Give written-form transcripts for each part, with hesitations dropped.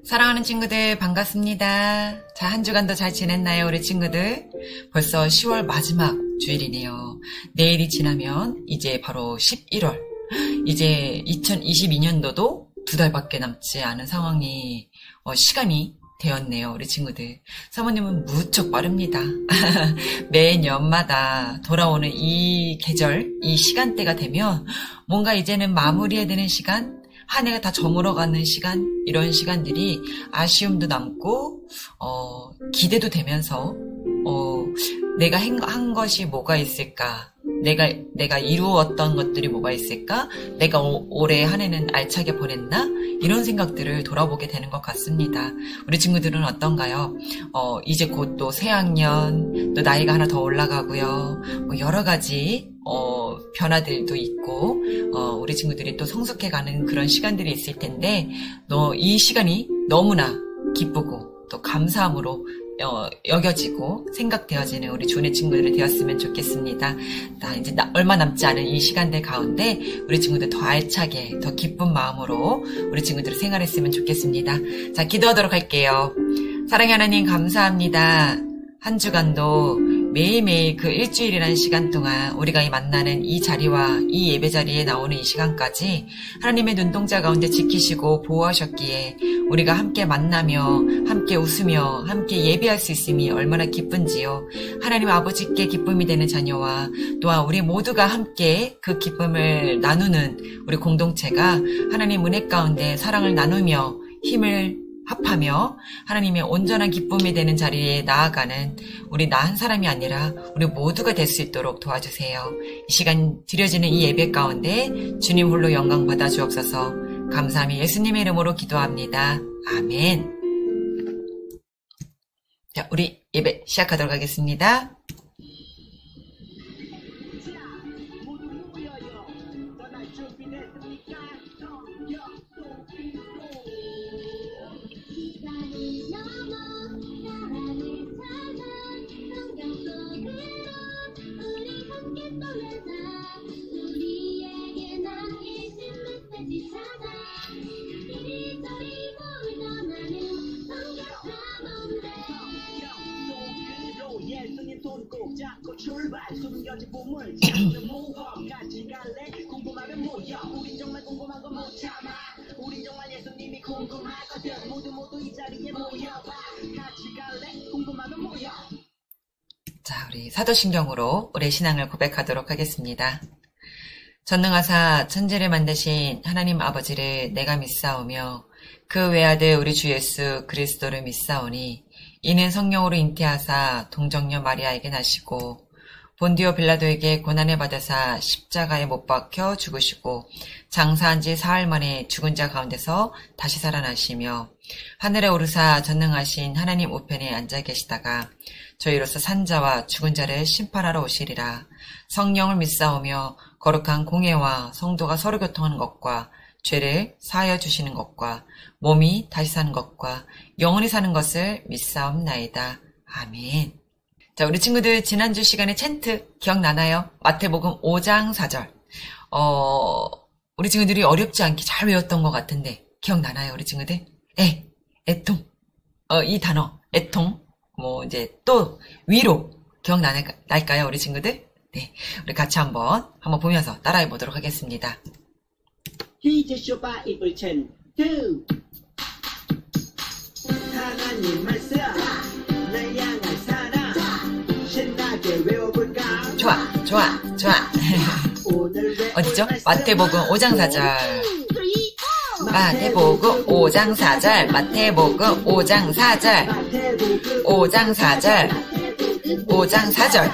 사랑하는 친구들 반갑습니다. 자, 한 주간도 잘 지냈나요, 우리 친구들? 벌써 10월 마지막 주일이네요. 내일이 지나면 이제 바로 11월. 이제 2022년도도 2달밖에 남지 않은 상황이 시간이 되었네요, 우리 친구들. 사모님은 무척 빠릅니다. 매년마다 돌아오는 이 계절, 이 시간대가 되면 뭔가 이제는 마무리해야 되는 시간, 한 해가 다 저물어가는 시간, 이런 시간들이 아쉬움도 남고 기대도 되면서 내가 한 것이 뭐가 있을까, 내가 이루었던 것들이 뭐가 있을까, 내가 올해 한 해는 알차게 보냈나, 이런 생각들을 돌아보게 되는 것 같습니다. 우리 친구들은 어떤가요? 이제 곧 또 새학년, 또 나이가 하나 더 올라가고요. 여러 가지 변화들도 있고 우리 친구들이 또 성숙해가는 그런 시간들이 있을 텐데, 이 시간이 너무나 기쁘고 또 감사함으로 여겨지고 생각되어지는 우리 주은의 친구들이 되었으면 좋겠습니다. 이제 얼마 남지 않은 이 시간들 가운데 우리 친구들 더 알차게, 더 기쁜 마음으로 우리 친구들이 생활했으면 좋겠습니다. 자, 기도하도록 할게요. 사랑의 하나님, 감사합니다. 한 주간도 매일매일 그 일주일이라는 시간 동안 우리가 만나는 이 자리와 이 예배 자리에 나오는 이 시간까지 하나님의 눈동자 가운데 지키시고 보호하셨기에 우리가 함께 만나며 함께 웃으며 함께 예배할 수 있음이 얼마나 기쁜지요. 하나님 아버지께 기쁨이 되는 자녀와 또한 우리 모두가 함께 그 기쁨을 나누는 우리 공동체가 하나님 은혜 가운데 사랑을 나누며 힘을 합하며 하나님의 온전한 기쁨이 되는 자리에 나아가는 우리 나 한 사람이 아니라 우리 모두가 될 수 있도록 도와주세요. 이 시간 드려지는 이 예배 가운데 주님 홀로 영광 받아 주옵소서. 감사함이 예수님의 이름으로 기도합니다. 아멘. 자, 우리 예배 시작하도록 하겠습니다. 자, 우리 사도신경으로 우리의 신앙을 고백하도록 하겠습니다. 전능하사 천지를 만드신 하나님 아버지를 내가 믿사오며 그 외아들 우리 주 예수 그리스도를 믿사오니 이는 성령으로 잉태하사 동정녀 마리아에게 나시고 본디오 빌라도에게 고난을 받으사 십자가에 못 박혀 죽으시고 장사한 지 사흘 만에 죽은 자 가운데서 다시 살아나시며 하늘에 오르사 전능하신 하나님 우편에 앉아 계시다가 저희로서 산 자와 죽은 자를 심판하러 오시리라. 성령을 믿사오며 거룩한 공예와 성도가 서로 교통하는 것과 죄를 사하여 주시는 것과 몸이 다시 사는 것과 영원히 사는 것을 믿사옵나이다. 아멘. 자, 우리 친구들 지난주 시간에 챈트 기억나나요? 마태복음 5장 4절. 우리 친구들이 어렵지 않게 잘 외웠던 것 같은데 기억나나요, 우리 친구들? 애통. 이 단어, 애통. 이제 또 위로 기억날까요, 우리 친구들? 네, 우리 같이 한번 보면서 따라해 보도록 하겠습니다. 히즈쇼바 입을 첸 하나님 말씀 날 향한 사랑 신나게 외워볼까? 좋아. 어디죠? 마태복음 5장 4절. 마태복음 5장 4절. 마태복음 5장 4절. 5장 4절. 5장 4절.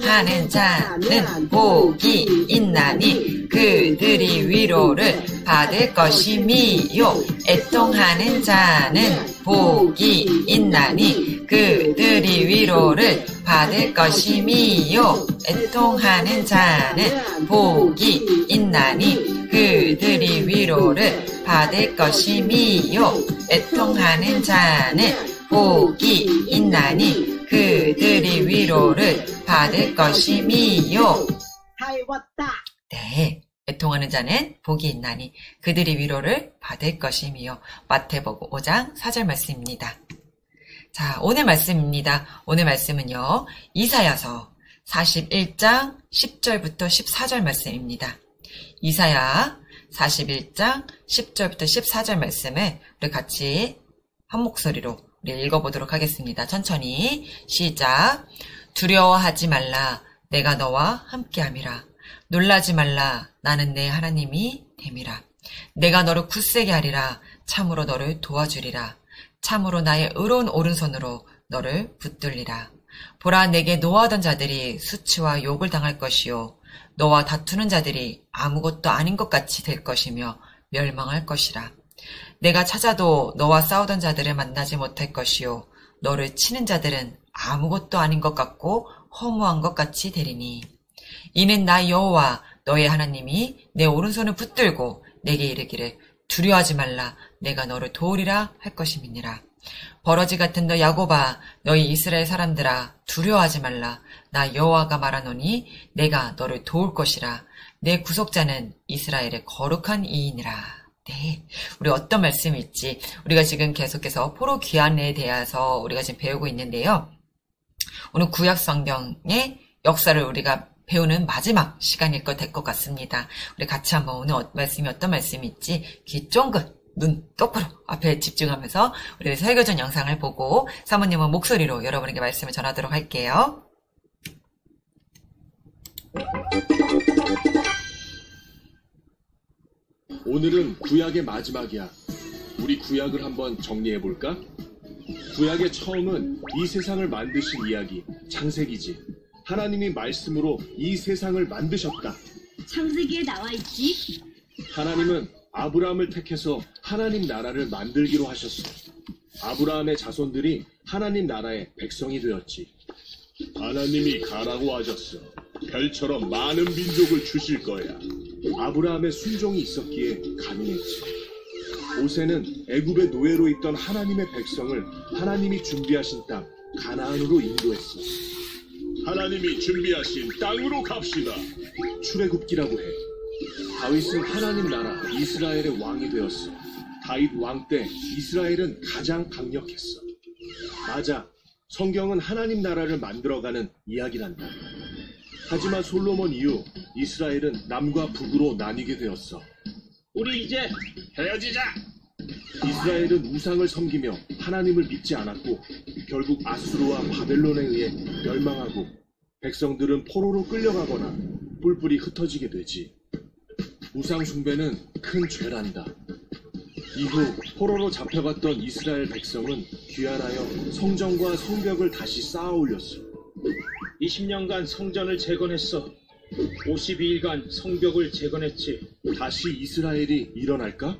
하는 자는 복이 있나니 그들이 위로를 받을 것이미요. 애통하는 자는 복이 있나니 그들이 위로를 받을 것이미요. 애통하는 자는 복이 있나니 그들이 위로를 받을 것이미요. 애통하는 자는 복이 있나니 그들이 위로를 받을 것이미요. 하이 왔다. 네, 애통하는 자는 복이 있나니 그들이 위로를 받을 것이며. 마태복음 5장 4절 말씀입니다. 자, 오늘 말씀입니다. 오늘 말씀은요, 이사야서 41장 10절부터 14절 말씀입니다. 이사야 41장 10절부터 14절 말씀을 우리 같이 한 목소리로 우리 읽어보도록 하겠습니다. 천천히 시작. 두려워하지 말라. 내가 너와 함께함이라. 놀라지 말라. 나는 내 하나님이 됨이라. 내가 너를 굳세게 하리라. 참으로 너를 도와주리라. 참으로 나의 의로운 오른손으로 너를 붙들리라. 보라, 내게 노하던 자들이 수치와 욕을 당할 것이요 너와 다투는 자들이 아무것도 아닌 것 같이 될 것이며 멸망할 것이라. 내가 찾아도 너와 싸우던 자들을 만나지 못할 것이요 너를 치는 자들은 아무것도 아닌 것 같고 허무한 것 같이 되리니. 이는 나 여호와 너의 하나님이 내 오른손을 붙들고 내게 이르기를 두려워하지 말라. 내가 너를 도우리라 할 것임이니라. 버러지 같은 너 야곱아, 너희 이스라엘 사람들아, 두려워하지 말라. 나 여호와가 말하노니 내가 너를 도울 것이라. 내 구속자는 이스라엘의 거룩한 이인이라. 네, 우리 어떤 말씀일지 우리가 지금 계속해서 포로 귀환에 대해서 우리가 지금 배우고 있는데요. 오늘 구약 성경의 역사를 우리가 배우는 마지막 시간일 것 될 것 같습니다. 우리 같이 한번 오늘 말씀이 어떤 말씀일지 귀 쫑긋 눈 똑바로 앞에 집중하면서 우리 설교전 영상을 보고 사모님은 목소리로 여러분에게 말씀을 전하도록 할게요. 오늘은 구약의 마지막이야. 우리 구약을 한번 정리해볼까? 구약의 처음은 이 세상을 만드신 이야기, 창세기지. 하나님이 말씀으로 이 세상을 만드셨다. 창세기에 나와있지? 하나님은 아브라함을 택해서 하나님 나라를 만들기로 하셨어. 아브라함의 자손들이 하나님 나라의 백성이 되었지. 하나님이 가라고 하셨어. 별처럼 많은 민족을 주실 거야. 아브라함의 순종이 있었기에 가능했지. 모세는 애굽의 노예로 있던 하나님의 백성을 하나님이 준비하신 땅 가나안으로 인도했어. 하나님이 준비하신 땅으로 갑시다. 출애굽기라고 해. 다윗은 하나님 나라 이스라엘의 왕이 되었어. 다윗 왕 때 이스라엘은 가장 강력했어. 맞아. 성경은 하나님 나라를 만들어가는 이야기란다. 하지만 솔로몬 이후 이스라엘은 남과 북으로 나뉘게 되었어. 우리 이제 헤어지자. 이스라엘은 우상을 섬기며 하나님을 믿지 않았고 결국 아수르와 바벨론에 의해 멸망하고 백성들은 포로로 끌려가거나 뿔뿔이 흩어지게 되지. 우상 숭배는 큰 죄란다. 이후 포로로 잡혀갔던 이스라엘 백성은 귀환하여 성전과 성벽을 다시 쌓아 올렸어. 20년간 성전을 재건했어. 52일간 성벽을 재건했지. 다시 이스라엘이 일어날까?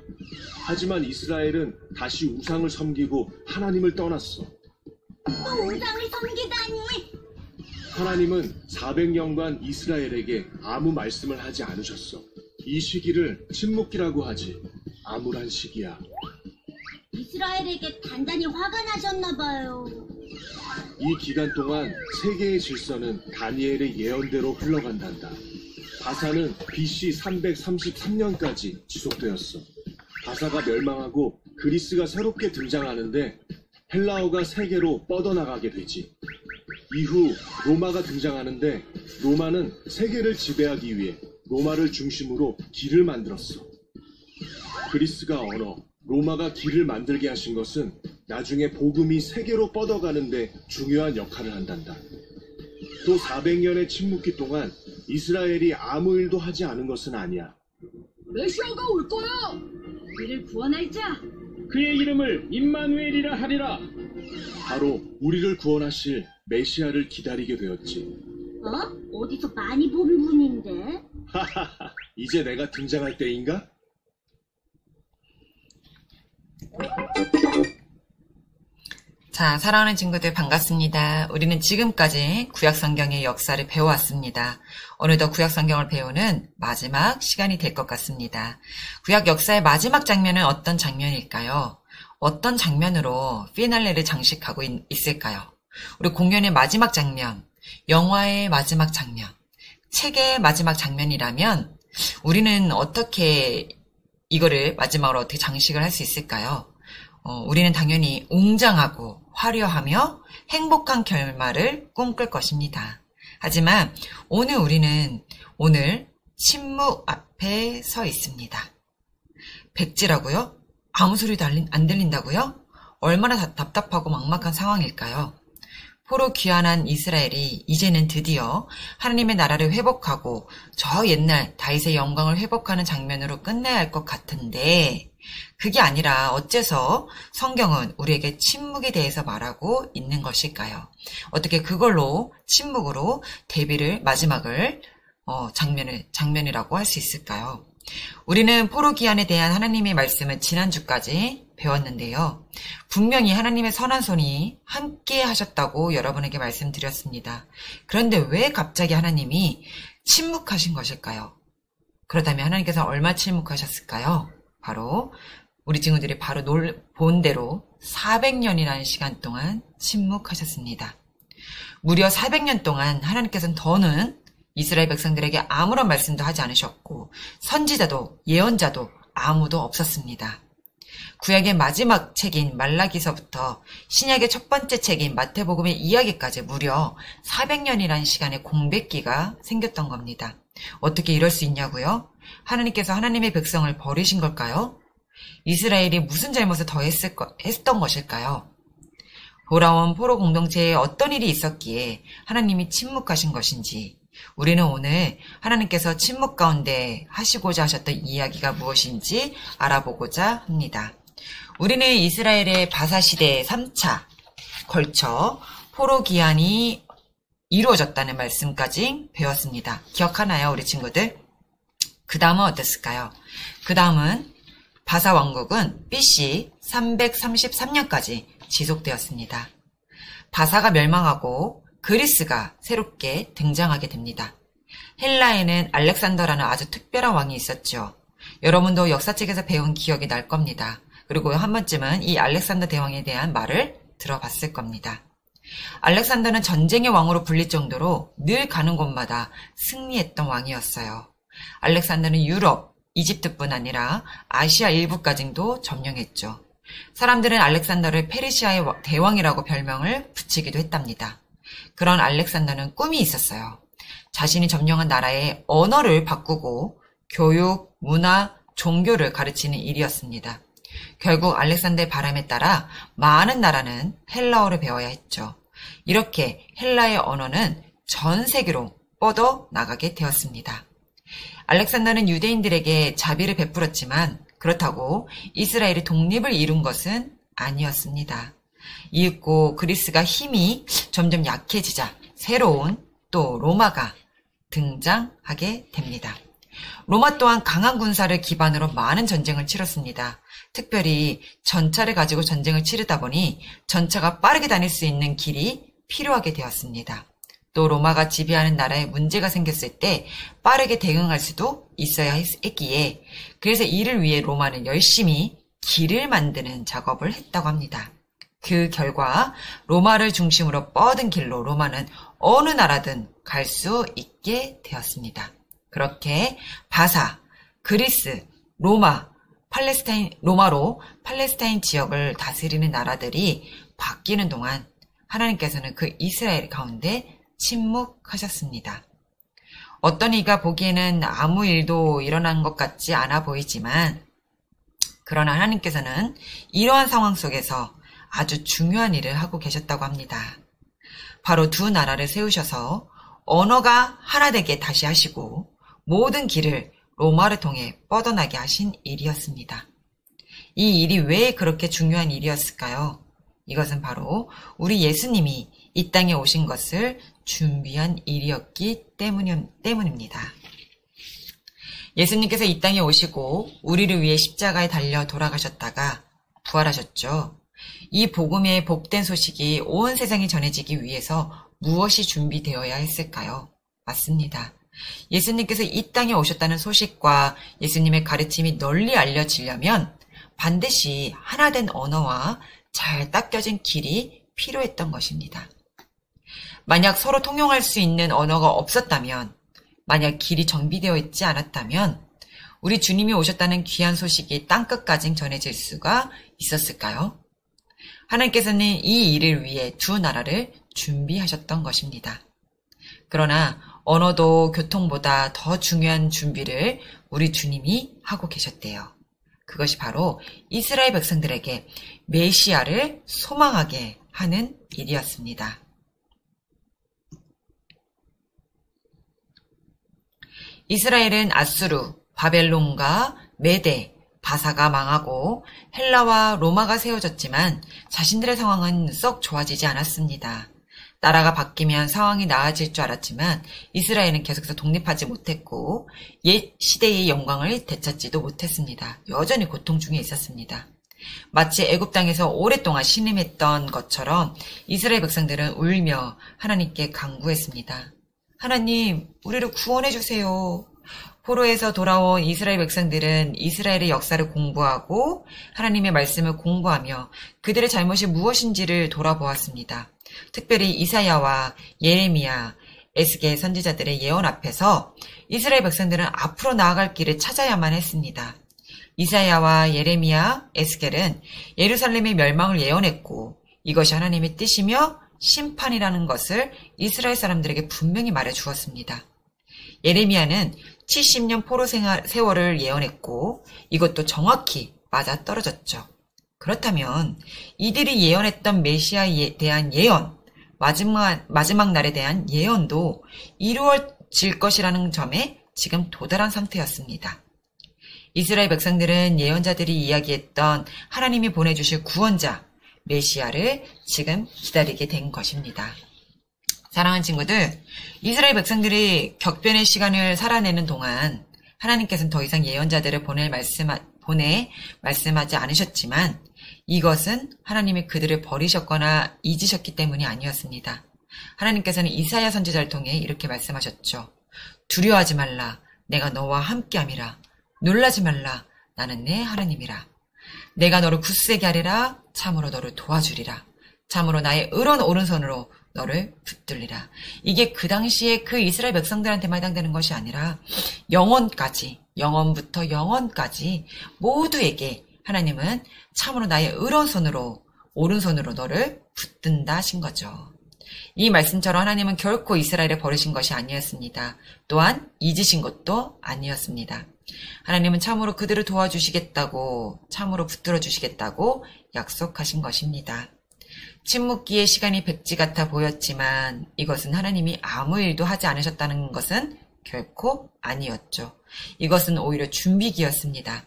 하지만 이스라엘은 다시 우상을 섬기고 하나님을 떠났어. 또 우상을 섬기다니! 하나님은 400년간 이스라엘에게 아무 말씀을 하지 않으셨어. 이 시기를 침묵기라고 하지. 암울한 시기야. 이스라엘에게 단단히 화가 나셨나봐요. 이 기간 동안 세계의 질서는 다니엘의 예언대로 흘러간단다. 바사는 BC 333년까지 지속되었어. 바사가 멸망하고 그리스가 새롭게 등장하는데 헬라어가 세계로 뻗어나가게 되지. 이후 로마가 등장하는데 로마는 세계를 지배하기 위해 로마를 중심으로 길을 만들었어. 그리스가 언어, 로마가 길을 만들게 하신 것은 나중에 복음이 세계로 뻗어가는데 중요한 역할을 한단다. 또 400년의 침묵기 동안 이스라엘이 아무 일도 하지 않은 것은 아니야. 메시아가 올 거야! 우리를 구원할 자! 그의 이름을 임마누엘이라 하리라. 바로 우리를 구원하실 메시아를 기다리게 되었지. 어디서 많이 본 분인데? 하하하, 이제 내가 등장할 때인가? 자, 사랑하는 친구들 반갑습니다. 우리는 지금까지 구약성경의 역사를 배워왔습니다. 오늘도 구약성경을 배우는 마지막 시간이 될 것 같습니다. 구약 역사의 마지막 장면은 어떤 장면일까요? 어떤 장면으로 피날레를 장식하고 있을까요? 우리 공연의 마지막 장면, 영화의 마지막 장면, 책의 마지막 장면이라면 우리는 어떻게 이거를 마지막으로 어떻게 장식을 할 수 있을까요? 우리는 당연히 웅장하고 화려하며 행복한 결말을 꿈꿀 것입니다. 하지만 우리는 오늘 침묵 앞에 서 있습니다. 백지라고요? 아무 소리도 안 들린다고요? 얼마나 답답하고 막막한 상황일까요? 포로 귀환한 이스라엘이 이제는 드디어 하나님의 나라를 회복하고 저 옛날 다윗의 영광을 회복하는 장면으로 끝내야 할 것 같은데 그게 아니라 어째서 성경은 우리에게 침묵에 대해서 말하고 있는 것일까요? 어떻게 그걸로 침묵으로 마지막을 장면이라고 할 수 있을까요? 우리는 포로 귀환에 대한 하나님의 말씀은 지난주까지 배웠는데요. 분명히 하나님의 선한 손이 함께 하셨다고 여러분에게 말씀드렸습니다. 그런데 왜 갑자기 하나님이 침묵하신 것일까요? 그렇다면 하나님께서 얼마 침묵하셨을까요? 바로 우리 친구들이 바로 본 대로 400년이라는 시간 동안 침묵하셨습니다. 무려 400년 동안 하나님께서는 더는 이스라엘 백성들에게 아무런 말씀도 하지 않으셨고 선지자도 예언자도 아무도 없었습니다. 구약의 마지막 책인 말라기서부터 신약의 첫 번째 책인 마태복음의 이야기까지 무려 400년이라는 시간의 공백기가 생겼던 겁니다. 어떻게 이럴 수 있냐고요? 하나님께서 하나님의 백성을 버리신 걸까요? 이스라엘이 무슨 잘못을 더 했던 것일까요? 돌아온 포로 공동체에 어떤 일이 있었기에 하나님이 침묵하신 것인지 우리는 오늘 하나님께서 침묵 가운데 하시고자 하셨던 이야기가 무엇인지 알아보고자 합니다. 우리는 이스라엘의 바사 시대의 3차 걸쳐 포로 귀환이 이루어졌다는 말씀까지 배웠습니다. 기억하나요, 우리 친구들? 그 다음은 어땠을까요? 그 다음은 바사 왕국은 BC 333년까지 지속되었습니다. 바사가 멸망하고 그리스가 새롭게 등장하게 됩니다. 헬라에는 알렉산더라는 아주 특별한 왕이 있었죠. 여러분도 역사책에서 배운 기억이 날 겁니다. 그리고 한 번쯤은 이 알렉산더 대왕에 대한 말을 들어봤을 겁니다. 알렉산더는 전쟁의 왕으로 불릴 정도로 늘 가는 곳마다 승리했던 왕이었어요. 알렉산더는 유럽, 이집트뿐 아니라 아시아 일부까지도 점령했죠. 사람들은 알렉산더를 페르시아의 대왕이라고 별명을 붙이기도 했답니다. 그런 알렉산더는 꿈이 있었어요. 자신이 점령한 나라의 언어를 바꾸고 교육, 문화, 종교를 가르치는 일이었습니다. 결국 알렉산더의 바람에 따라 많은 나라는 헬라어를 배워야 했죠. 이렇게 헬라의 언어는 전 세계로 뻗어 나가게 되었습니다. 알렉산더는 유대인들에게 자비를 베풀었지만 그렇다고 이스라엘이 독립을 이룬 것은 아니었습니다. 이윽고 그리스가 힘이 점점 약해지자 새로운 또 로마가 등장하게 됩니다. 로마 또한 강한 군사를 기반으로 많은 전쟁을 치렀습니다. 특별히 전차를 가지고 전쟁을 치르다 보니 전차가 빠르게 다닐 수 있는 길이 필요하게 되었습니다. 또 로마가 지배하는 나라에 문제가 생겼을 때 빠르게 대응할 수도 있어야 했기에 그래서 이를 위해 로마는 열심히 길을 만드는 작업을 했다고 합니다. 그 결과 로마를 중심으로 뻗은 길로 로마는 어느 나라든 갈 수 있게 되었습니다. 그렇게 바사, 그리스, 로마로 팔레스타인 지역을 다스리는 나라들이 바뀌는 동안 하나님께서는 그 이스라엘 가운데 침묵하셨습니다. 어떤 이가 보기에는 아무 일도 일어난 것 같지 않아 보이지만 그러나 하나님께서는 이러한 상황 속에서 아주 중요한 일을 하고 계셨다고 합니다. 바로 두 나라를 세우셔서 언어가 하나 되게 다시 하시고 모든 길을 로마를 통해 뻗어나게 하신 일이었습니다. 이 일이 왜 그렇게 중요한 일이었을까요? 이것은 바로 우리 예수님이 이 땅에 오신 것을 준비한 일이었기 때문입니다. 예수님께서 이 땅에 오시고 우리를 위해 십자가에 달려 돌아가셨다가 부활하셨죠. 이 복음의 복된 소식이 온 세상에 전해지기 위해서 무엇이 준비되어야 했을까요? 맞습니다. 예수님께서 이 땅에 오셨다는 소식과 예수님의 가르침이 널리 알려지려면 반드시 하나된 언어와 잘 닦여진 길이 필요했던 것입니다. 만약 서로 통용할 수 있는 언어가 없었다면 만약 길이 정비되어 있지 않았다면 우리 주님이 오셨다는 귀한 소식이 땅끝까지 전해질 수가 있었을까요? 하나님께서는 이 일을 위해 두 나라를 준비하셨던 것입니다. 그러나 언어도 교통보다 더 중요한 준비를 우리 주님이 하고 계셨대요. 그것이 바로 이스라엘 백성들에게 메시아를 소망하게 하는 일이었습니다. 이스라엘은 아수르, 바벨론과 메데, 바사가 망하고 헬라와 로마가 세워졌지만 자신들의 상황은 썩 좋아지지 않았습니다. 나라가 바뀌면 상황이 나아질 줄 알았지만 이스라엘은 계속해서 독립하지 못했고 옛 시대의 영광을 되찾지도 못했습니다. 여전히 고통 중에 있었습니다. 마치 애굽 땅에서 오랫동안 신음했던 것처럼 이스라엘 백성들은 울며 하나님께 간구했습니다. 하나님, 우리를 구원해 주세요. 포로에서 돌아온 이스라엘 백성들은 이스라엘의 역사를 공부하고 하나님의 말씀을 공부하며 그들의 잘못이 무엇인지를 돌아보았습니다. 특별히 이사야와 예레미야, 에스겔 선지자들의 예언 앞에서 이스라엘 백성들은 앞으로 나아갈 길을 찾아야만 했습니다. 이사야와 예레미야, 에스겔은 예루살렘의 멸망을 예언했고 이것이 하나님의 뜻이며 심판이라는 것을 이스라엘 사람들에게 분명히 말해 주었습니다. 예레미야는 70년 포로 세월을 예언했고 이것도 정확히 맞아 떨어졌죠. 그렇다면 이들이 예언했던 메시아에 대한 예언, 마지막 날에 대한 예언도 이루어질 것이라는 점에 지금 도달한 상태였습니다. 이스라엘 백성들은 예언자들이 이야기했던 하나님이 보내주실 구원자, 메시아를 지금 기다리게 된 것입니다. 사랑하는 친구들, 이스라엘 백성들이 격변의 시간을 살아내는 동안 하나님께서는 더 이상 예언자들을 보내 말씀하지 않으셨지만 이것은 하나님이 그들을 버리셨거나 잊으셨기 때문이 아니었습니다. 하나님께서는 이사야 선지자를 통해 이렇게 말씀하셨죠. 두려워하지 말라. 내가 너와 함께함이라. 놀라지 말라. 나는 내 하나님이라. 내가 너를 굳세게 하리라. 참으로 너를 도와주리라. 참으로 나의 의로운 오른손으로 너를 붙들리라. 이게 그 당시에 그 이스라엘 백성들한테만 해당되는 것이 아니라 영원까지, 영원부터 영원까지 모두에게 하나님은 참으로 나의 의로운 손으로, 오른손으로 너를 붙든다 하신 거죠. 이 말씀처럼 하나님은 결코 이스라엘을 버리신 것이 아니었습니다. 또한 잊으신 것도 아니었습니다. 하나님은 참으로 그들을 도와주시겠다고, 참으로 붙들어 주시겠다고 약속하신 것입니다. 침묵기의 시간이 백지 같아 보였지만 이것은 하나님이 아무 일도 하지 않으셨다는 것은 결코 아니었죠. 이것은 오히려 준비기였습니다.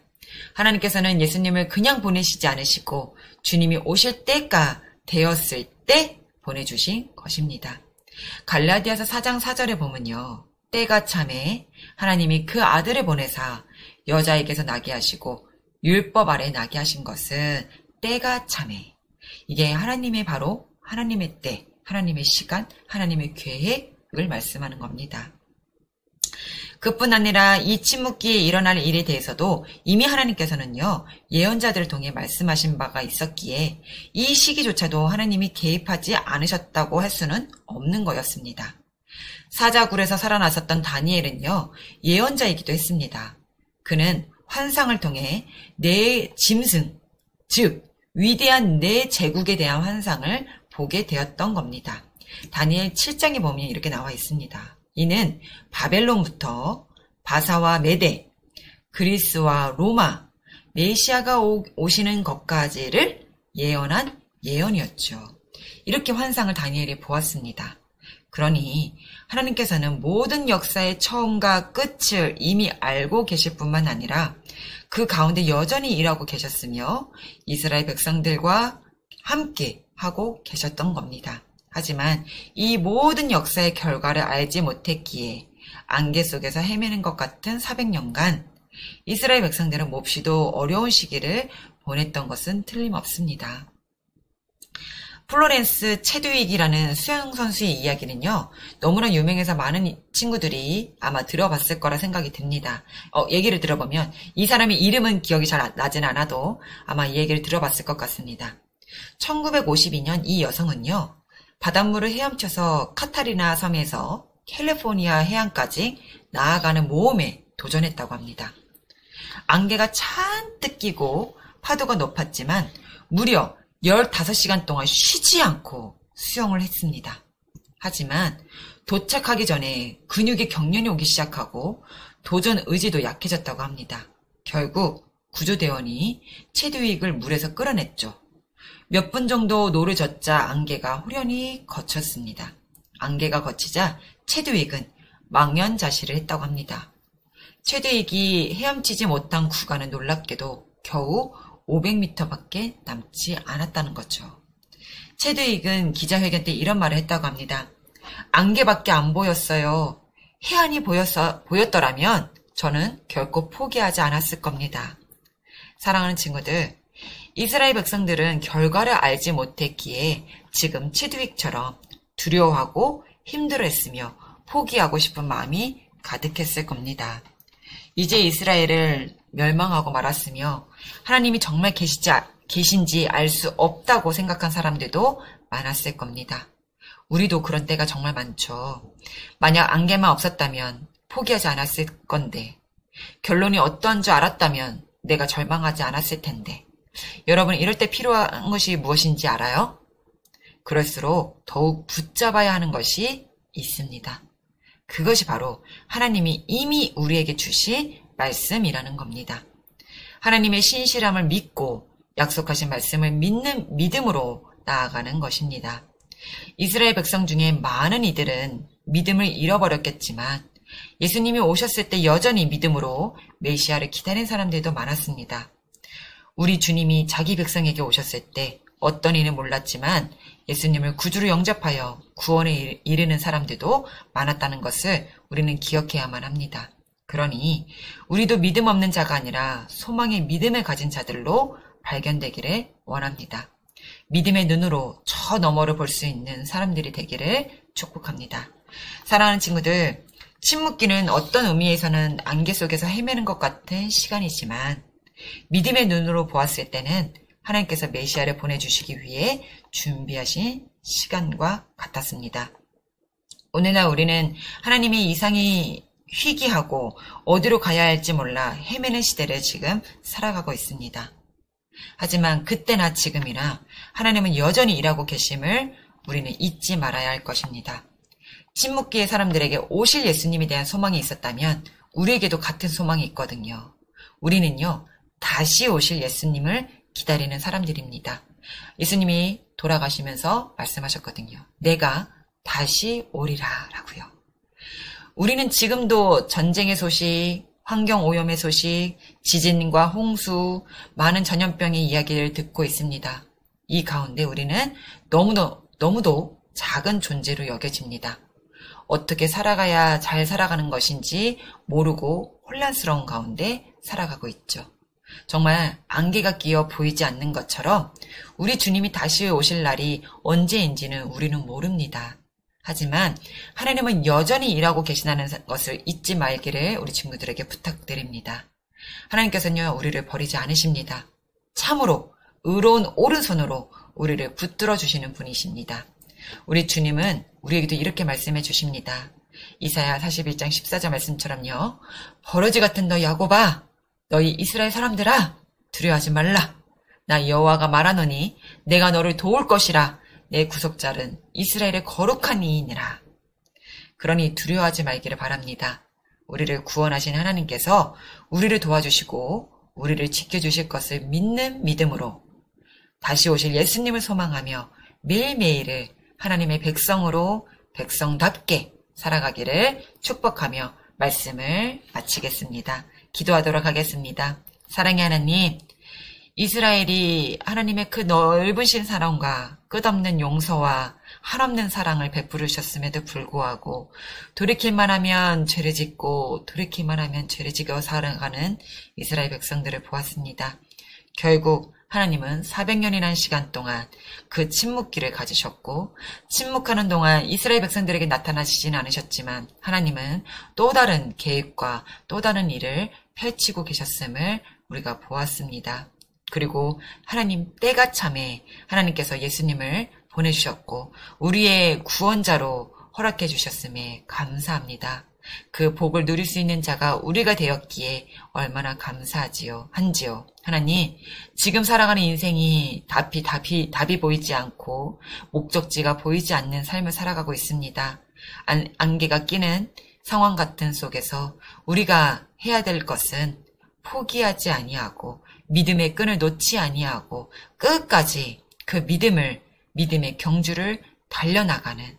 하나님께서는 예수님을 그냥 보내시지 않으시고 주님이 오실 때가 되었을 때 보내주신 것입니다. 갈라디아서 4장 4절에 보면요. 때가 참에 하나님이 그 아들을 보내사 여자에게서 나게 하시고 율법 아래 나게 하신 것은 때가 참에 이게 하나님의 바로 하나님의 때, 하나님의 시간, 하나님의 계획을 말씀하는 겁니다. 그뿐 아니라 이 침묵기에 일어날 일에 대해서도 이미 하나님께서는요, 예언자들을 통해 말씀하신 바가 있었기에 이 시기조차도 하나님이 개입하지 않으셨다고 할 수는 없는 거였습니다. 사자굴에서 살아났었던 다니엘은요, 예언자이기도 했습니다. 그는 환상을 통해 내 짐승, 즉 위대한 내 제국에 대한 환상을 보게 되었던 겁니다. 다니엘 7장에 보면 이렇게 나와 있습니다. 이는 바벨론부터 바사와 메데, 그리스와 로마, 메시아가 오시는 것까지를 예언한 예언이었죠. 이렇게 환상을 다니엘이 보았습니다. 그러니 하나님께서는 모든 역사의 처음과 끝을 이미 알고 계실 뿐만 아니라 그 가운데 여전히 일하고 계셨으며 이스라엘 백성들과 함께 하고 계셨던 겁니다. 하지만 이 모든 역사의 결과를 알지 못했기에 안개 속에서 헤매는 것 같은 400년간 이스라엘 백성들은 몹시도 어려운 시기를 보냈던 것은 틀림없습니다. 플로렌스 체드윅이라는 수영선수의 이야기는요, 너무나 유명해서 많은 친구들이 아마 들어봤을 거라 생각이 듭니다. 얘기를 들어보면 이 사람의 이름은 기억이 잘 나진 않아도 아마 이 얘기를 들어봤을 것 같습니다. 1952년 이 여성은요, 바닷물을 헤엄쳐서 카타리나 섬에서 캘리포니아 해안까지 나아가는 모험에 도전했다고 합니다. 안개가 잔뜩 끼고 파도가 높았지만 무려 15시간 동안 쉬지 않고 수영을 했습니다. 하지만 도착하기 전에 근육에 경련이 오기 시작하고 도전 의지도 약해졌다고 합니다. 결국 구조대원이 체드윅을 물에서 끌어냈죠. 몇 분 정도 노를 젓자 안개가 후련히 거쳤습니다. 안개가 거치자 체드윅은 망연자실을 했다고 합니다. 체드윅이 헤엄치지 못한 구간은 놀랍게도 겨우 500m밖에 남지 않았다는 거죠. 체드윅은 기자회견 때 이런 말을 했다고 합니다. 안개밖에 안 보였어요. 해안이 보였더라면 저는 결코 포기하지 않았을 겁니다. 사랑하는 친구들, 이스라엘 백성들은 결과를 알지 못했기에 지금 체드윅처럼 두려워하고 힘들어했으며 포기하고 싶은 마음이 가득했을 겁니다. 이제 이스라엘을 멸망하고 말았으며 하나님이 정말 계신지 알 수 없다고 생각한 사람들도 많았을 겁니다. 우리도 그런 때가 정말 많죠. 만약 안개만 없었다면 포기하지 않았을 건데, 결론이 어떠한 줄 알았다면 내가 절망하지 않았을 텐데. 여러분, 이럴 때 필요한 것이 무엇인지 알아요? 그럴수록 더욱 붙잡아야 하는 것이 있습니다. 그것이 바로 하나님이 이미 우리에게 주신 말씀이라는 겁니다. 하나님의 신실함을 믿고 약속하신 말씀을 믿는 믿음으로 나아가는 것입니다. 이스라엘 백성 중에 많은 이들은 믿음을 잃어버렸겠지만 예수님이 오셨을 때 여전히 믿음으로 메시아를 기다린 사람들도 많았습니다. 우리 주님이 자기 백성에게 오셨을 때 어떤 이는 몰랐지만 예수님을 구주로 영접하여 구원에 이르는 사람들도 많았다는 것을 우리는 기억해야만 합니다. 그러니 우리도 믿음 없는 자가 아니라 소망의 믿음을 가진 자들로 발견되기를 원합니다. 믿음의 눈으로 저 너머를 볼 수 있는 사람들이 되기를 축복합니다. 사랑하는 친구들, 침묵기는 어떤 의미에서는 안개 속에서 헤매는 것 같은 시간이지만 믿음의 눈으로 보았을 때는 하나님께서 메시아를 보내주시기 위해 준비하신 시간과 같았습니다. 오늘날 우리는 하나님의 이상이 희귀하고 어디로 가야 할지 몰라 헤매는 시대를 지금 살아가고 있습니다. 하지만 그때나 지금이나 하나님은 여전히 일하고 계심을 우리는 잊지 말아야 할 것입니다. 침묵기의 사람들에게 오실 예수님에 대한 소망이 있었다면 우리에게도 같은 소망이 있거든요. 우리는요, 다시 오실 예수님을 기다리는 사람들입니다. 예수님이 돌아가시면서 말씀하셨거든요. 내가 다시 오리라 라고요. 우리는 지금도 전쟁의 소식, 환경오염의 소식, 지진과 홍수, 많은 전염병의 이야기를 듣고 있습니다. 이 가운데 우리는 너무도 작은 존재로 여겨집니다. 어떻게 살아가야 잘 살아가는 것인지 모르고 혼란스러운 가운데 살아가고 있죠. 정말 안개가 끼어 보이지 않는 것처럼 우리 주님이 다시 오실 날이 언제인지는 우리는 모릅니다. 하지만 하나님은 여전히 일하고 계시다는 것을 잊지 말기를 우리 친구들에게 부탁드립니다. 하나님께서는요, 우리를 버리지 않으십니다. 참으로 의로운 오른손으로 우리를 붙들어 주시는 분이십니다. 우리 주님은 우리에게도 이렇게 말씀해 주십니다. 이사야 41장 14절 말씀처럼요. 버러지 같은 너 야곱아, 너희 이스라엘 사람들아, 두려워하지 말라. 나 여호와가 말하노니 내가 너를 도울 것이라. 내 구속자는 이스라엘의 거룩한 이이니라. 그러니 두려워하지 말기를 바랍니다. 우리를 구원하신 하나님께서 우리를 도와주시고 우리를 지켜주실 것을 믿는 믿음으로 다시 오실 예수님을 소망하며 매일매일을 하나님의 백성으로 백성답게 살아가기를 축복하며 말씀을 마치겠습니다. 기도하도록 하겠습니다. 사랑의 하나님, 이스라엘이 하나님의 그 넓으신 사랑과 끝없는 용서와 한없는 사랑을 베푸르셨음에도 불구하고 돌이킬만 하면 죄를 짓고 돌이킬만 하면 죄를 지겨 살아가는 이스라엘 백성들을 보았습니다. 결국 하나님은 400년이라는 시간 동안 그 침묵기를 가지셨고 침묵하는 동안 이스라엘 백성들에게 나타나시진 않으셨지만 하나님은 또 다른 계획과 또 다른 일을 펼치고 계셨음을 우리가 보았습니다. 그리고 하나님 때가 참에 하나님께서 예수님을 보내주셨고 우리의 구원자로 허락해 주셨음에 감사합니다. 그 복을 누릴 수 있는 자가 우리가 되었기에 얼마나 한지요. 하나님, 지금 살아가는 인생이 답이 보이지 않고 목적지가 보이지 않는 삶을 살아가고 있습니다. 안개가 끼는 상황 같은 속에서 우리가 해야 될 것은 포기하지 아니하고 믿음의 끈을 놓지 아니하고 끝까지 그 믿음의 경주를 달려나가는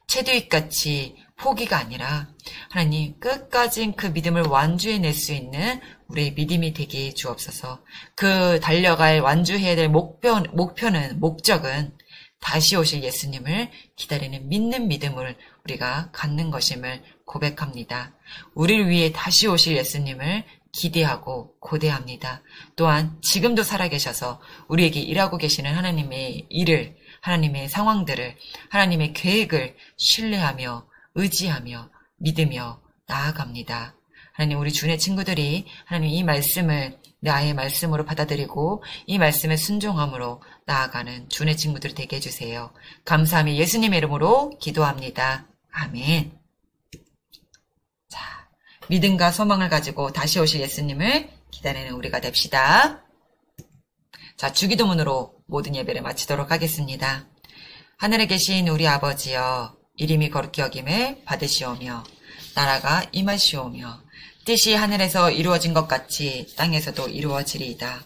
채두잇같이 포기가 아니라 하나님 끝까지 그 믿음을 완주해낼 수 있는 우리의 믿음이 되게 해 주옵소서. 그 달려갈 완주해야 될 목적은 다시 오실 예수님을 기다리는 믿는 믿음을 우리가 갖는 것임을 고백합니다. 우리를 위해 다시 오실 예수님을 기대하고 고대합니다. 또한 지금도 살아계셔서 우리에게 일하고 계시는 하나님의 일을, 하나님의 상황들을, 하나님의 계획을 신뢰하며 의지하며 믿으며 나아갑니다. 하나님, 우리 주의 친구들이 하나님 이 말씀을 나의 말씀으로 받아들이고 이 말씀에 순종함으로 나아가는 주의 친구들이 되게 해주세요. 감사하며 예수님의 이름으로 기도합니다. 아멘. 자, 믿음과 소망을 가지고 다시 오실 예수님을 기다리는 우리가 됩시다. 자, 주기도문으로 모든 예배를 마치도록 하겠습니다. 하늘에 계신 우리 아버지여, 이름이 거룩히 여김을 받으시오며 나라가 임하시오며 뜻이 하늘에서 이루어진 것 같이 땅에서도 이루어지리이다.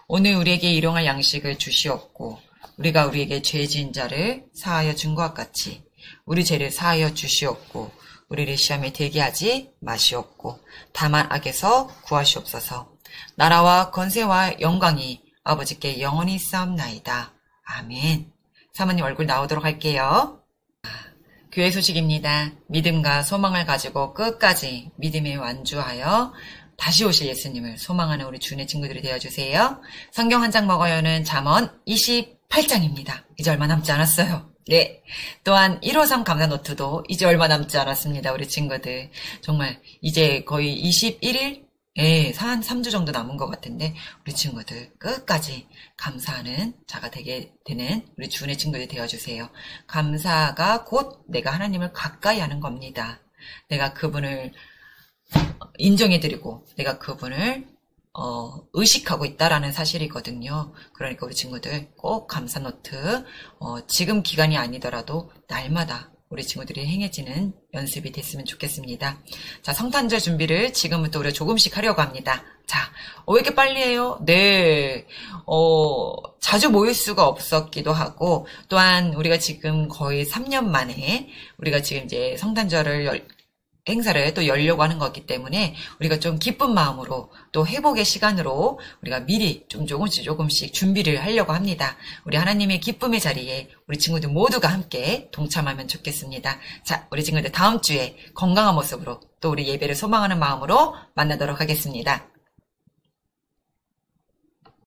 오늘 우리에게 일용할 양식을 주시옵고 우리가 우리에게 죄 지은 자를 사하여 준 것 같이 우리 죄를 사하여 주시옵고 우리를 시험에 들게 하지 마시옵고 다만 악에서 구하시옵소서. 나라와 권세와 영광이 아버지께 영원히 있사옵나이다. 아멘. 사모님 얼굴 나오도록 할게요. 교회 소식입니다. 믿음과 소망을 가지고 끝까지 믿음에 완주하여 다시 오실 예수님을 소망하는 우리 주의 친구들이 되어주세요. 성경 한 장 먹어요는 잠언 28장입니다. 이제 얼마 남지 않았어요. 네. 또한 153 감사노트도 이제 얼마 남지 않았습니다. 우리 친구들. 정말 이제 거의 21일? 예, 한 3주 정도 남은 것 같은데 우리 친구들 끝까지 감사하는 자가 되게 되는 우리 주의 친구들이 되어주세요. 감사가 곧 내가 하나님을 가까이 하는 겁니다. 내가 그분을 인정해드리고 내가 그분을 의식하고 있다라는 사실이거든요. 그러니까 우리 친구들 꼭 감사노트 지금 기간이 아니더라도 날마다 우리 친구들이 행해지는 연습이 됐으면 좋겠습니다. 자, 성탄절 준비를 지금부터 우리가 조금씩 하려고 합니다. 자, 왜 이렇게 빨리 해요? 네, 자주 모일 수가 없었기도 하고, 또한 우리가 지금 거의 3년 만에 우리가 지금 이제 성탄절을 행사를 또 열려고 하는 거기 때문에 우리가 좀 기쁜 마음으로 또 회복의 시간으로 우리가 미리 좀 조금씩 준비를 하려고 합니다. 우리 하나님의 기쁨의 자리에 우리 친구들 모두가 함께 동참하면 좋겠습니다. 자, 우리 친구들 다음 주에 건강한 모습으로 또 우리 예배를 소망하는 마음으로 만나도록 하겠습니다.